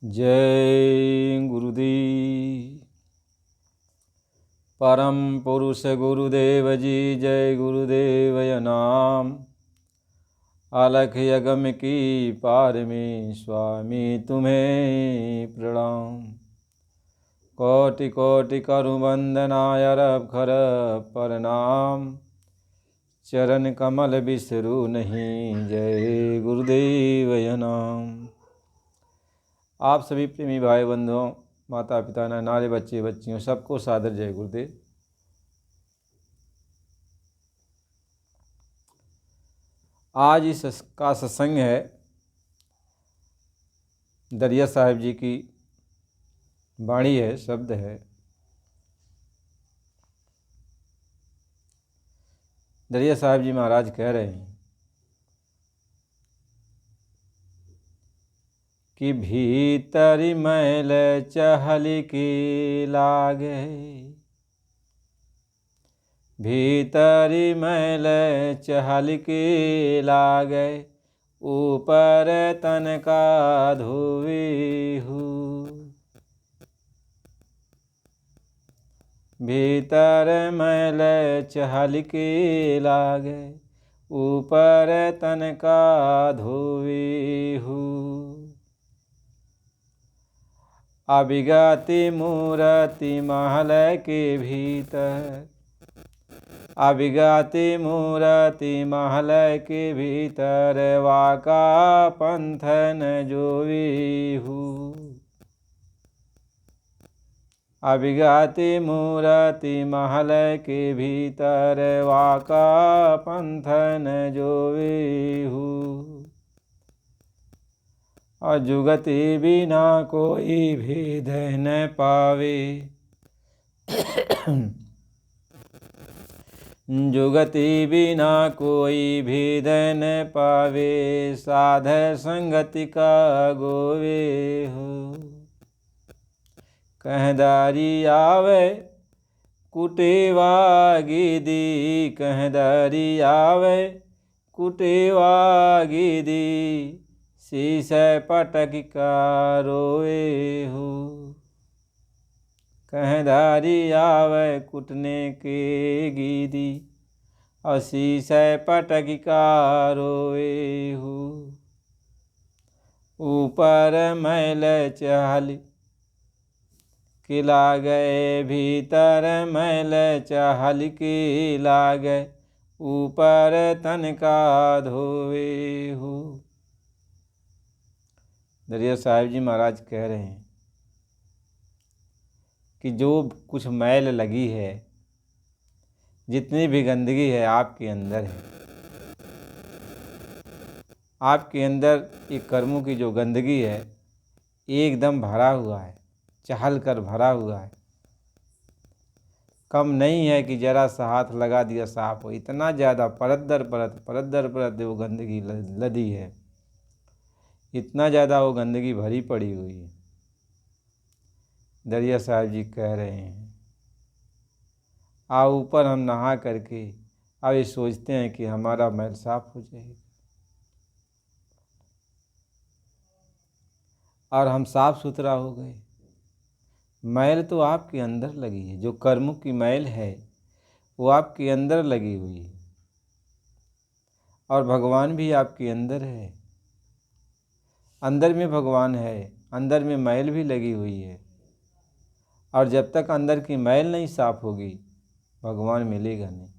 जय गुरुदेव। परम पुरुष गुरुदेव जी, जय गुरुदेव नाम। अलख यगम की पार में स्वामी तुम्हें प्रणाम। कोटि कोटि करु वंदनाय रब खर प्रणाम। चरण कमल बिसरू नहीं, जय गुरुदेव नाम। आप सभी प्रेमी भाई बंधुओं, माता पिता, नारे बच्चे बच्चियों, सबको सादर जय गुरुदेव। आज इस का सत्संग है दरिया साहिब जी की वाणी है, शब्द है। दरिया साहिब जी महाराज कह रहे हैं कि भीतरी मैल चहलिकी लागे, भीतरी मैल चहलिकी लागे, ऊपर तन का धोवी हूँ। भीतर मैल चहलिकी लागे, ऊपर तन का धोवी हूँ। अभिगति मूर्ति महल के भीतर, अभिगति मूर्ति महल के भीतर, वाका पंथ न जोवी हूँ। अभिगति मूर्ति महल के भीतर, वाका पंथ न जोवी हूँ। और जुगति बिना कोई भेद न पावे, जुगति बिना कोई भेद न पावे, साध संगति का गोवे हो। कहदारी आवे कुटेवा गिदी, कहदारी आवे कुटेवा गिदी, शीश पटक का रोए हो। कहदारी आवे कुटने के गीदी, और शीश पटक का रोए हो। ऊपर मैल चहल की लागे, भीतर मैल चहल की लागे, ऊपर तन का धोवे हो। दरिया साहिब जी महाराज कह रहे हैं कि जो कुछ मैल लगी है, जितनी भी गंदगी है आपके अंदर है, आपके अंदर ये कर्मों की जो गंदगी है एकदम भरा हुआ है, चहल कर भरा हुआ है। कम नहीं है कि जरा सा हाथ लगा दिया साफ हो, इतना ज़्यादा परत दर परत वो गंदगी लदी है, इतना ज़्यादा वो गंदगी भरी पड़ी हुई है। दरिया साहिब जी कह रहे हैं आ ऊपर हम नहा करके अब ये सोचते हैं कि हमारा मैल साफ हो जाएगा, और हम साफ सुथरा हो गए। मैल तो आपके अंदर लगी है, जो कर्मों की मैल है वो आपके अंदर लगी हुई है, और भगवान भी आपके अंदर है। अंदर में भगवान है, अंदर में मैल भी लगी हुई है, और जब तक अंदर की मैल नहीं साफ होगी भगवान मिलेगा नहीं।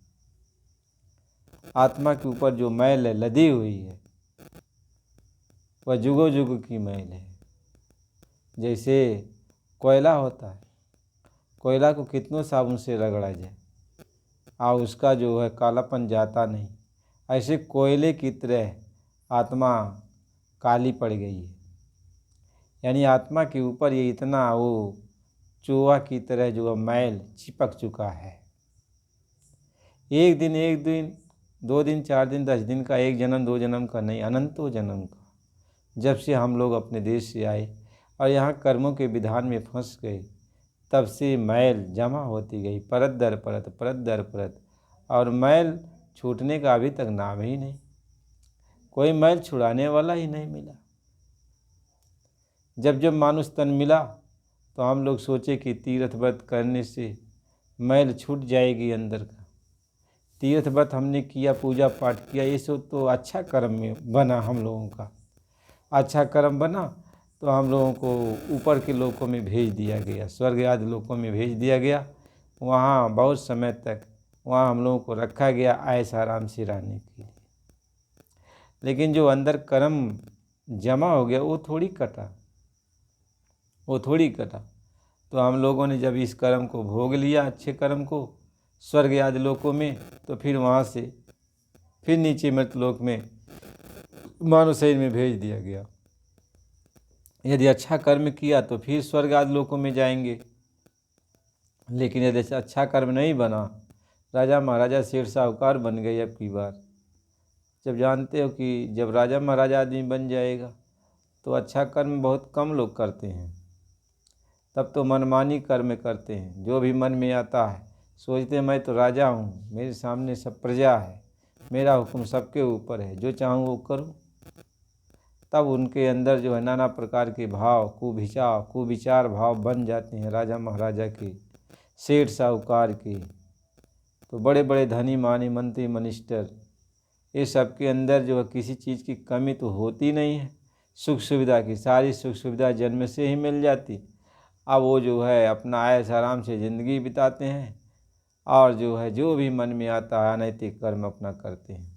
आत्मा के ऊपर जो मैल है लदी हुई है वह जुगो जुग की मैल है। जैसे कोयला होता है, कोयला को कितनों साबुन से रगड़ा जाए और उसका जो है कालापन जाता नहीं, ऐसे कोयले की तरह आत्मा काली पड़ गई है। यानी आत्मा के ऊपर ये इतना वो चूहा की तरह जो मैल चिपक चुका है। एक दिन 2 दिन 4 दिन 10 दिन का, 1 जन्म 2 जन्म का नहीं, अनंतों जन्म का। जब से हम लोग अपने देश से आए और यहाँ कर्मों के विधान में फंस गए, तब से मैल जमा होती गई, परत दर परत, और मैल छूटने का अभी तक नाम ही नहीं। कोई मैल छुड़ाने वाला ही नहीं मिला। जब जब मानुष तन मिला तो हम लोग सोचे कि तीर्थ व्रत करने से मैल छूट जाएगी अंदर का। तीर्थ व्रत हमने किया, पूजा पाठ किया, ये सब तो अच्छा कर्म में बना हम लोगों का। अच्छा कर्म बना तो हम लोगों को ऊपर के लोकों में भेज दिया गया, स्वर्ग आदि लोकों में भेज दिया गया। वहाँ बहुत समय तक वहाँ हम लोगों को रखा गया ऐश आराम से रहने के लिए। लेकिन जो अंदर कर्म जमा हो गया वो थोड़ी कटा। तो हम लोगों ने जब इस कर्म को भोग लिया, अच्छे कर्म को, स्वर्ग आदि लोकों में, तो फिर वहाँ से फिर नीचे मृतलोक में मानव शरीर में भेज दिया गया। यदि अच्छा कर्म किया तो फिर स्वर्ग आदि लोकों में जाएंगे। लेकिन यदि अच्छा कर्म नहीं बना, राजा महाराजा सेठ साहूकार बन गए अब की बार। जब जानते हो कि जब राजा महाराजा आदमी बन जाएगा तो अच्छा कर्म बहुत कम लोग करते हैं। तब तो मनमानी कर्म करते हैं, जो भी मन में आता है सोचते हैं मैं तो राजा हूँ, मेरे सामने सब प्रजा है, मेरा हुक्म सबके ऊपर है, जो चाहूँ वो करूँ। तब उनके अंदर जो है नाना प्रकार के भाव, कुविचार भाव बन जाते हैं राजा महाराजा के, सेठ साहूकार के। तो बड़े बड़े धनी मानी मंत्री मिनिस्टर, ये सब के अंदर जो है किसी चीज़ की कमी तो होती नहीं है। सुख सुविधा की सारी सुख सुविधा जन्म से ही मिल जाती। अब वो जो है अपना ऐश आराम से ज़िंदगी बिताते हैं और जो है जो भी मन में आता है अनैतिक कर्म अपना करते हैं।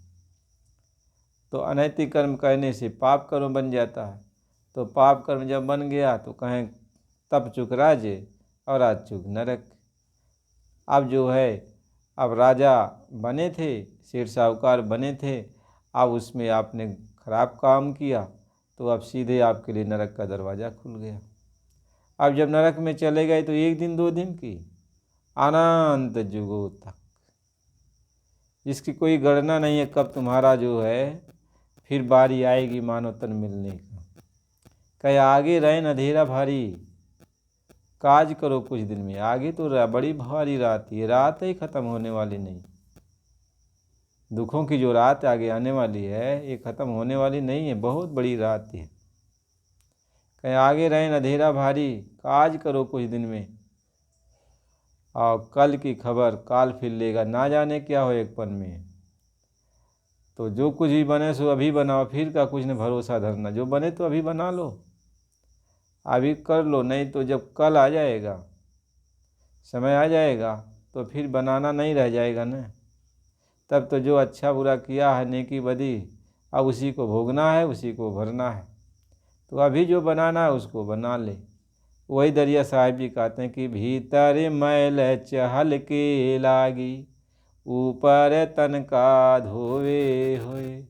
तो अनैतिक कर्म करने से पाप कर्म बन जाता है। तो पाप कर्म जब बन गया तो कहें तप चुक राज्य और आज चुक नरक। अब जो है अब राजा बने थे, सेठ साहूकार बने थे, अब उसमें आपने खराब काम किया तो अब सीधे आपके लिए नरक का दरवाज़ा खुल गया। अब जब नरक में चले गए तो 1 दिन 2 दिन की, अनंत जुगों तक, जिसकी कोई गणना नहीं है कब तुम्हारा जो है फिर बारी आएगी मानव तन मिलने का। कहे आगे रहे अंधेरा भारी, काज करो कुछ दिन में। आगे तो बड़ी भारी रात, ये रात ही ख़त्म होने वाली नहीं। दुखों की जो रात आगे आने वाली है ये ख़त्म होने वाली नहीं है, बहुत बड़ी रात है। कहीं आगे रहे अंधेरा भारी, काज करो कुछ दिन में, और कल की खबर काल फिर लेगा, ना जाने क्या हो एक पल में। तो जो कुछ भी बने सो अभी बनाओ, फिर का कुछ न भरोसा धरना। जो बने तो अभी बना लो, अभी कर लो, नहीं तो जब कल आ जाएगा, समय आ जाएगा तो फिर बनाना नहीं रह जाएगा ना। तब तो जो अच्छा बुरा किया है, नेकी बदी, अब उसी को भोगना है, उसी को भरना है। तो अभी जो बनाना है उसको बना ले। वही दरिया साहिब जी कहते हैं कि भीतर मैल चहल के लागी, ऊपर तन का धोवे होए।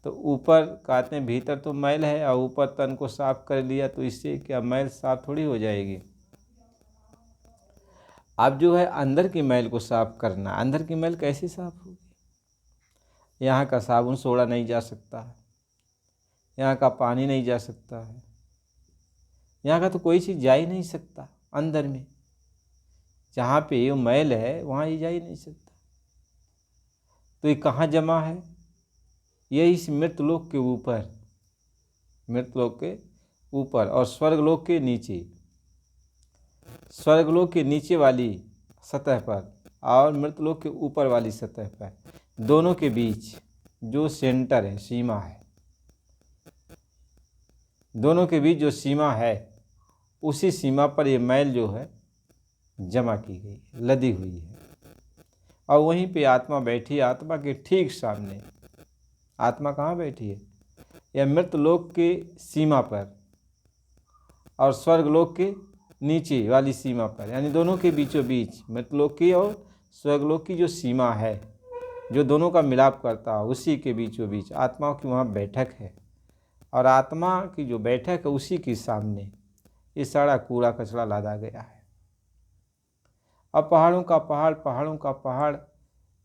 तो ऊपर कहते हैं भीतर तो मैल है और ऊपर तन को साफ कर लिया तो इससे क्या मैल साफ थोड़ी हो जाएगी। अब जो है अंदर की मैल को साफ करना। अंदर की मैल कैसे साफ होगी? यहाँ का साबुन सोडा नहीं जा सकता है, यहाँ का पानी नहीं जा सकता है, यहाँ का तो कोई चीज़ जा ही नहीं सकता अंदर में। जहाँ पे ये मैल है वहाँ ये जा ही नहीं सकता। तो ये कहाँ जमा है? ये इस मृतलोक के ऊपर, मृतलोक के ऊपर और स्वर्गलोक के नीचे। स्वर्गलोक के नीचे वाली सतह पर और मृतलोक के ऊपर वाली सतह पर, दोनों के बीच जो सेंटर है, सीमा है, दोनों के बीच जो सीमा है, उसी सीमा पर ये मैल जो है जमा की गई, लदी हुई है। और वहीं पे आत्मा बैठी है, आत्मा के ठीक सामने। आत्मा कहाँ बैठी है? यह मृतलोक के सीमा पर और स्वर्गलोक के नीचे वाली सीमा पर, यानी दोनों के बीचों बीच मृतलोक की और स्वर्गलोक की जो सीमा है, जो दोनों का मिलाप करता है, उसी के बीचों बीच आत्माओं की वहाँ बैठक है। और आत्मा की जो बैठक है उसी के सामने ये सारा कूड़ा कचरा लादा गया है। अब पहाड़ों का पहाड़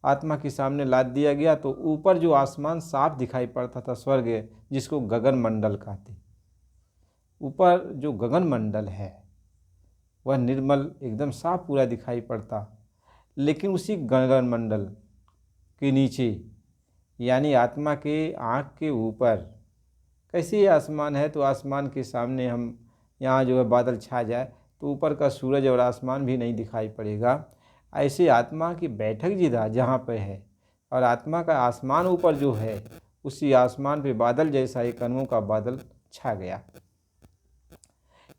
आत्मा के सामने लाद दिया गया। तो ऊपर जो आसमान साफ दिखाई पड़ता था, स्वर्ग जिसको गगन मंडल कहते, ऊपर जो गगन मंडल है वह निर्मल एकदम साफ पूरा दिखाई पड़ता। लेकिन उसी गगन मंडल के नीचे, यानी आत्मा के आँख के ऊपर, कैसी आसमान है तो आसमान के सामने हम यहाँ जो है बादल छा जाए तो ऊपर का सूरज और आसमान भी नहीं दिखाई पड़ेगा। ऐसे आत्मा की बैठक जिधर जहाँ पर है और आत्मा का आसमान ऊपर जो है उसी आसमान पे बादल जैसा एक कर्मों का बादल छा गया।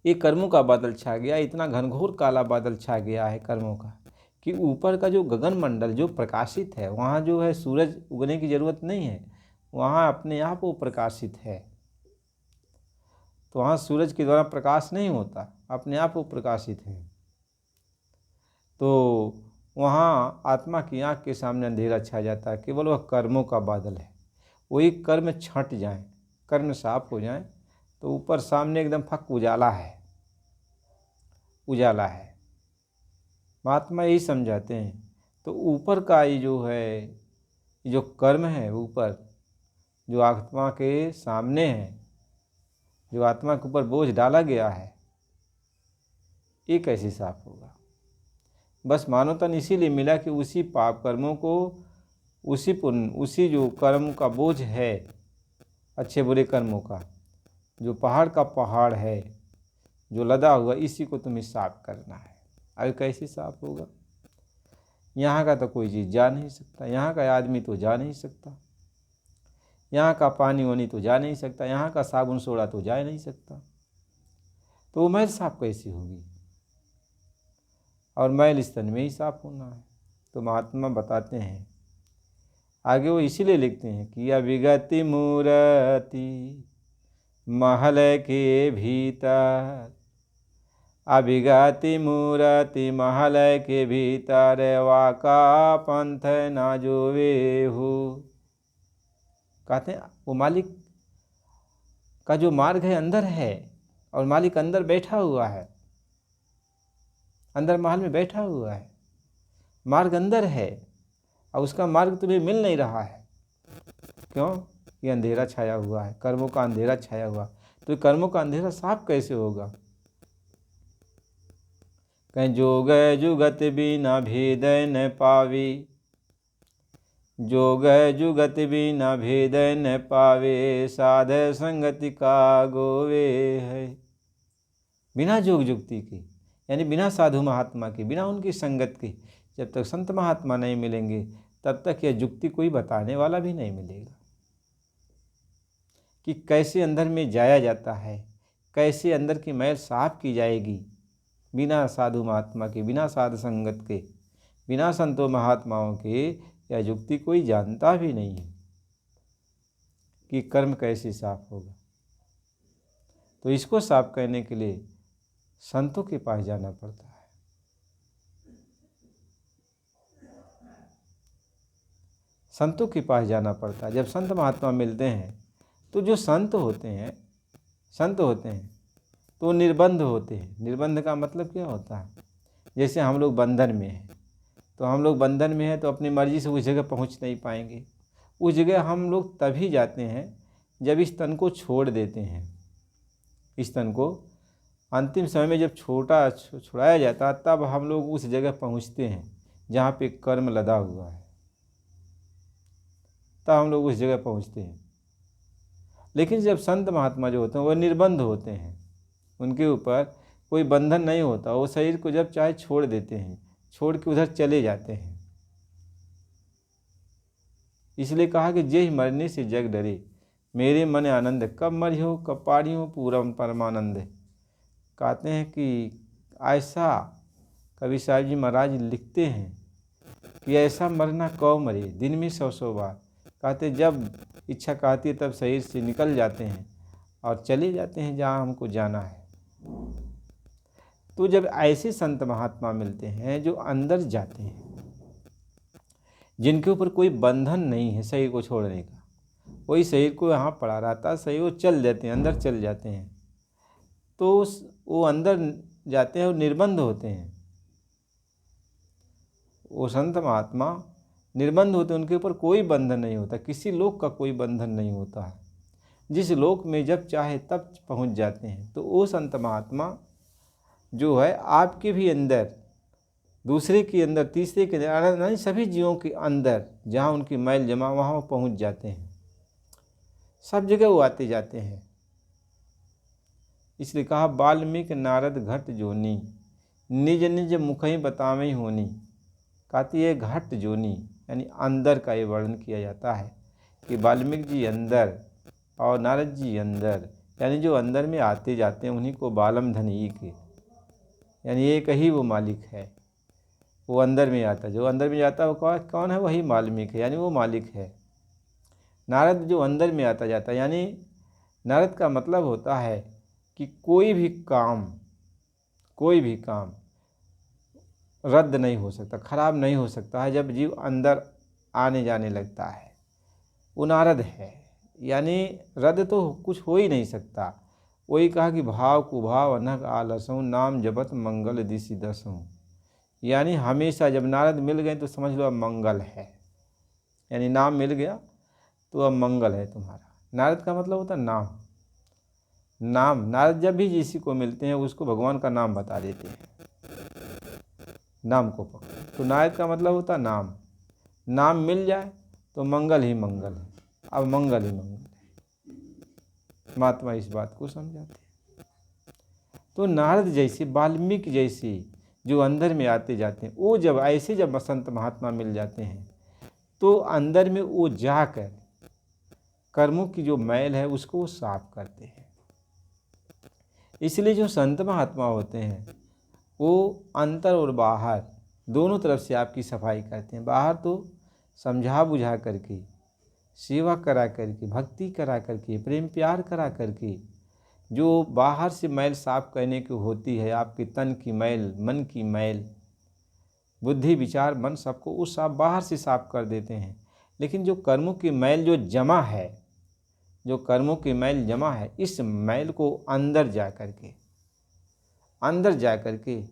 एक कर्मों का बादल छा गया, इतना घनघोर काला बादल छा गया है कर्मों का कि ऊपर का जो गगन मंडल जो प्रकाशित है वहाँ जो है सूरज उगने की ज़रूरत नहीं है, वहाँ अपने आप वो प्रकाशित है। तो वहाँ सूरज के द्वारा प्रकाश नहीं होता, अपने आप वो प्रकाशित है। तो वहाँ आत्मा की आँख के सामने अंधेरा छा जाता है, केवल वह कर्मों का बादल है। वही कर्म छंट जाएं, कर्म साफ हो जाएं तो ऊपर सामने एकदम फक उजाला है, उजाला है। महात्मा यही समझाते हैं। तो ऊपर का ये जो है, ये जो कर्म है ऊपर जो आत्मा के सामने है, जो आत्मा के ऊपर बोझ डाला गया है, ये कैसे साफ होगा? बस मानव तन इसीलिए मिला कि उसी पाप कर्मों को, उसी पुण्य, उसी जो कर्म का बोझ है अच्छे बुरे कर्मों का, जो पहाड़ का पहाड़ है जो लदा हुआ, इसी को तुम्हें साफ करना है। अभी कैसे साफ होगा? यहाँ का तो कोई चीज़ जा नहीं सकता, यहाँ का आदमी तो जा नहीं सकता, यहाँ का पानी वानी तो जा नहीं सकता, यहाँ का साबुन सोडा तो जा नहीं सकता। तो वो मैल साफ कैसी होगी? और मैल इस तन में ही साफ होना है। तो महात्मा बताते हैं आगे, वो इसीलिए लिखते हैं कि अविगति मूर्ति महल के भीतर, अभिगति मूर्ति महल के भीतर वाका पंथ ना जोवे हो। कहते हैं वो मालिक का जो मार्ग है अंदर है और मालिक अंदर बैठा हुआ है, अंदर महल में बैठा हुआ है, मार्ग अंदर है और उसका मार्ग तुम्हें मिल नहीं रहा है। क्यों? ये अंधेरा छाया हुआ है, कर्मों का अंधेरा छाया हुआ। तो कर्मों का अंधेरा साफ कैसे होगा? कहीं जोग जुगत बिना भेद न पावे, जोग जुगत बिना भेद न पावे, साध संगति का गोवे है। बिना जोग जुक्ति की, यानी बिना साधु महात्मा की, बिना उनकी संगत की, जब तक संत महात्मा नहीं मिलेंगे तब तक यह जुक्ति कोई बताने वाला भी नहीं मिलेगा कि कैसे अंदर में जाया जाता है, कैसे अंदर की मैल साफ की जाएगी। बिना साधु महात्मा के, बिना साध संगत के, बिना संतों महात्माओं के यह युक्ति कोई जानता भी नहीं है कि कर्म कैसे साफ होगा। तो इसको साफ करने के लिए संतों के पास जाना पड़ता है। संतों के पास जाना पड़ता है। जब संत महात्मा मिलते हैं तो जो संत होते हैं तो निर्बंध होते हैं। निर्बंध का मतलब क्या होता है? जैसे हम लोग बंधन में हैं, तो हम लोग बंधन में हैं तो अपनी मर्जी से उस जगह पहुंच नहीं पाएंगे। उस जगह हम लोग तभी जाते हैं जब इस तन को छोड़ देते हैं। इस तन को अंतिम समय में जब छुड़ाया जाता है तब हम लोग उस जगह पहुंचते हैं जहाँ पे कर्म लदा हुआ है, तब हम लोग उस जगह पहुंचते हैं। लेकिन जब संत महात्मा जो होते हैं वह निर्बंध होते हैं, उनके ऊपर कोई बंधन नहीं होता, वो शरीर को जब चाहे छोड़ देते हैं, छोड़ के उधर चले जाते हैं। इसलिए कहा कि जे मरने से जग डरे, मेरे मन आनंद, कब मरी हो कब पारी हो पूरम परमानंद। कहते हैं कि ऐसा कवि साहब जी महाराज लिखते हैं कि ऐसा मरना कब मरे, दिन में 100 बार। कहते जब इच्छा कहती है तब शरीर से निकल जाते हैं और चले जाते हैं जहाँ हमको जाना है। तो जब ऐसे संत महात्मा मिलते हैं जो अंदर जाते हैं, जिनके ऊपर कोई बंधन नहीं है शरीर को छोड़ने का, वही शरीर को यहाँ पड़ा रहता है, शरीर वो चल जाते हैं, अंदर चल जाते हैं, तो वो अंदर जाते हैं और निर्बंध होते हैं। वो संत महात्मा निर्बंध होते हैं, उनके ऊपर कोई बंधन नहीं होता, किसी लोक का कोई बंधन नहीं होता है। जिस लोक में जब चाहे तब पहुंच जाते हैं। तो वो संत महात्मा जो है आपके भी अंदर, दूसरे के अंदर, तीसरे के अंदर, नहीं सभी जीवों के अंदर जहाँ उनकी मैल जमा वहाँ वो पहुँच जाते हैं। सब जगह वो आते जाते हैं। इसलिए कहा वाल्मीकि नारद घट जोनी, निज निज मुख ही बतावें होनी। कहती है घट जोनी यानी अंदर का ये वर्णन किया जाता है कि वाल्मीकि जी अंदर और नारद जी अंदर, यानी जो अंदर में आते जाते हैं उन्हीं को बालम धन एक, यानी एक ही वो मालिक है। वो अंदर में आता, जो अंदर में जाता है वो कौन है? वही वाल्मीकि है, यानी वो मालिक है। नारद जो अंदर में आता जाता है, यानी नारद का मतलब होता है कि कोई भी काम रद्द नहीं हो सकता, खराब नहीं हो सकता है जब जीव अंदर आने जाने लगता है, वो नारद है। यानी रद्द तो कुछ हो ही नहीं सकता। वही कहा कि भाव कुभाव अनक आलसों, नाम जपत मंगल दिशि दसों। यानी हमेशा जब नारद मिल गए तो समझ लो अब मंगल है, यानी नाम मिल गया तो अब मंगल है तुम्हारा। नारद का मतलब होता है नाम। नारद जब भी किसी को मिलते हैं उसको भगवान का नाम बता देते हैं, नाम को पकड़। तो नारद का मतलब होता है नाम मिल जाए तो मंगल ही मंगल है, अब मंगल ही मंगल है। महात्मा इस बात को समझाते हैं। तो नारद जैसे, वाल्मीकि जैसे जो अंदर में आते जाते हैं, वो जब संत महात्मा मिल जाते हैं तो अंदर में वो जाकर कर्मों की जो मैल है उसको वो साफ करते हैं। इसलिए जो संत महात्मा होते हैं वो अंतर और बाहर दोनों तरफ से आपकी सफाई करते हैं। बाहर तो समझा बुझा करके, सेवा करा करके, भक्ति करा करके, प्रेम प्यार करा करके, जो बाहर से मैल साफ करने की होती है, आपके तन की मैल, मन की मैल, बुद्धि विचार मन सबको उस साफ बाहर से साफ कर देते हैं। लेकिन जो कर्मों की मैल जो जमा है, इस मैल को अंदर जा करके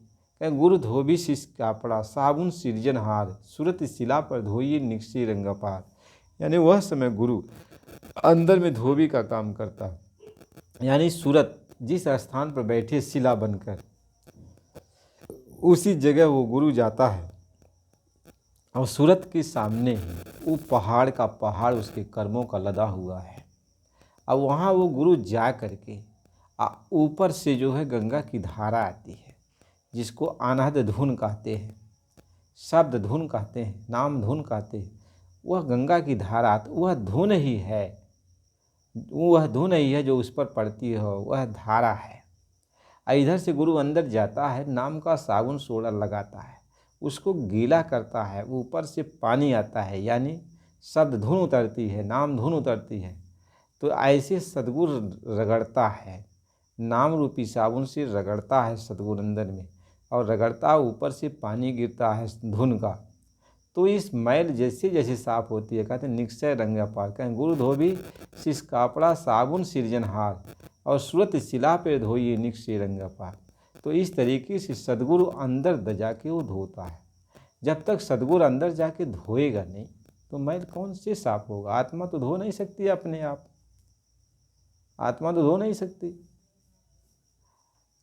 कहीं गुरु धोबी शिष कापड़ा, साबुन सिरजनहार, सूरत शिला पर धोइए निकसी रंगपार। यानी वह समय गुरु अंदर में धोबी का काम करता है, यानी सूरत जिस स्थान पर बैठे शिला बनकर, उसी जगह वो गुरु जाता है और सूरत के सामने ही वो पहाड़ उसके कर्मों का लदा हुआ है। अब वहाँ वो गुरु जा करके ऊपर से जो है गंगा की धारा आती है, जिसको अनहद धुन कहते हैं, शब्द धुन कहते हैं, नाम धुन कहते हैं। वह गंगा की धारा, वह धुन ही है जो उस पर पड़ती है, वह धारा है। इधर से गुरु अंदर जाता है, नाम का साबुन सोडा लगाता है, उसको गीला करता है, ऊपर से पानी आता है, यानी शब्द धुन उतरती है, नाम धुन उतरती है। तो ऐसे सद्गुरु रगड़ता है, नाम रूपी साबुन से रगड़ता है सद्गुरु अंदर में, और रगड़ता ऊपर से पानी गिरता है धुन का। तो इस मैल जैसे जैसे साफ होती है, कहते हैं निश्चय रंगा पार। कहें गुरु धोबी शिष कापड़ा, साबुन सिरजनहार, और सूरत शिला पे धोइए निश्चय रंगा पार। तो इस तरीके से सद्गुरु अंदर जाके वो धोता है। जब तक सद्गुरु अंदर जाके धोएगा नहीं तो मैल कौन से साफ होगा? आत्मा तो धो नहीं सकती अपने आप, आत्मा तो धो नहीं सकती,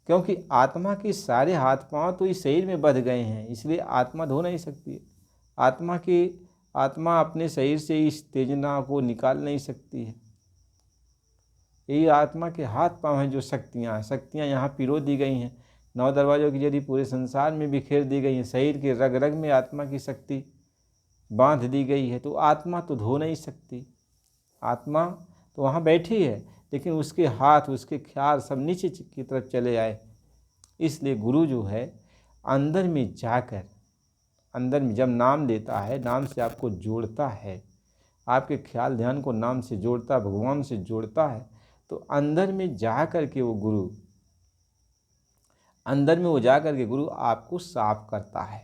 क्योंकि आत्मा के सारे हाथ पांव तो इस शरीर में बंध गए हैं, इसलिए आत्मा धो नहीं सकती। आत्मा अपने शरीर से इस तेजना को निकाल नहीं सकती है। यही आत्मा के हाथ पांव हैं जो शक्तियाँ यहाँ पिरो दी गई हैं, 9 दरवाज़ों की यदि पूरे संसार में बिखेर दी गई हैं। शरीर के रग रग में आत्मा की शक्ति बांध दी गई है, तो आत्मा तो धो नहीं सकती। आत्मा तो वहाँ बैठी है, लेकिन उसके हाथ, उसके ख्याल सब नीचे की तरफ चले आए। इसलिए गुरु जो है अंदर में जाकर, अंदर में जब नाम देता है, नाम से आपको जोड़ता है, आपके ख्याल ध्यान को नाम से जोड़ता है, भगवान से जोड़ता है, तो अंदर में जा कर के गुरु आपको साफ करता है।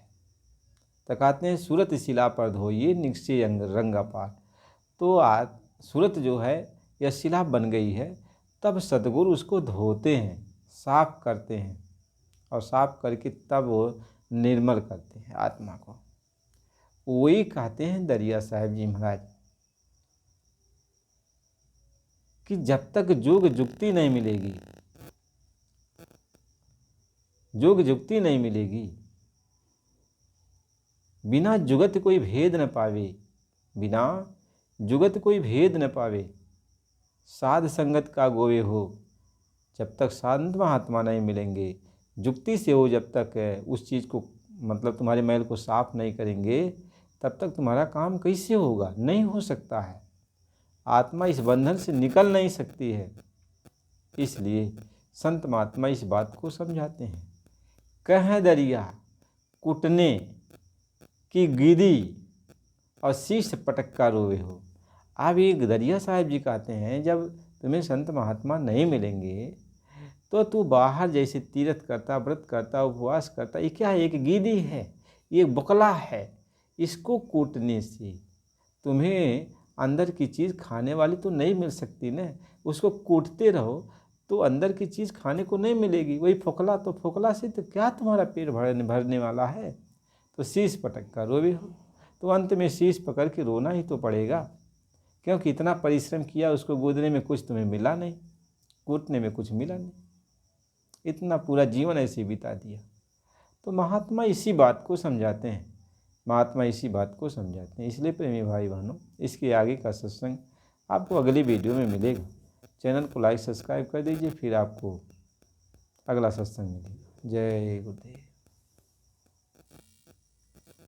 तो कहते हैं सूरत शिला पर धोइए निश्चय रंगा पार। तो आज सूरत जो है यह शिला बन गई है, तब सद्गुरु उसको धोते हैं, साफ करते हैं, और साफ करके तब वो निर्मल करते हैं आत्मा को। वही कहते हैं दरिया साहिब जी महाराज कि जब तक जोग जुक्ति नहीं मिलेगी, बिना जुगत कोई भेद न पावे, साध संगत का गोवे हो। जब तक शांत महात्मा नहीं मिलेंगे, जुक्ति से वो जब तक उस चीज़ को मतलब तुम्हारे मैल को साफ नहीं करेंगे, तब तक तुम्हारा काम कैसे होगा? नहीं हो सकता है। आत्मा इस बंधन से निकल नहीं सकती है। इसलिए संत महात्मा इस बात को समझाते हैं। कह दरिया कुटने की गिरी और शीश पटक का रोवे हो। अब एक दरिया साहब जी कहते हैं, जब तुम्हें संत महात्मा नहीं मिलेंगे तो तू बाहर जैसे तीर्थ करता, व्रत करता, उपवास करता, ये क्या है? एक गिद्दी है, ये बकला है। इसको कूटने से तुम्हें अंदर की चीज़ खाने वाली तो नहीं मिल सकती न। उसको कूटते रहो तो अंदर की चीज़ खाने को नहीं मिलेगी। वही फोकला, तो फोकला से तो क्या तुम्हारा पेट भरने वाला है? तो शीश पटक कर रोवे हो। तो अंत में शीश पकड़ के रोना ही तो पड़ेगा, क्योंकि इतना परिश्रम किया, उसको गोदने में कुछ तुम्हें मिला नहीं, कूटने में कुछ मिला नहीं, इतना पूरा जीवन ऐसे बिता दिया। तो महात्मा इसी बात को समझाते हैं, महात्मा इसी बात को समझाते हैं। इसलिए प्रेमी भाई बहनों, इसके आगे का सत्संग आपको अगली वीडियो में मिलेगा। चैनल को लाइक सब्सक्राइब कर दीजिए, फिर आपको अगला सत्संग मिलेगा। जय गुरुदेव।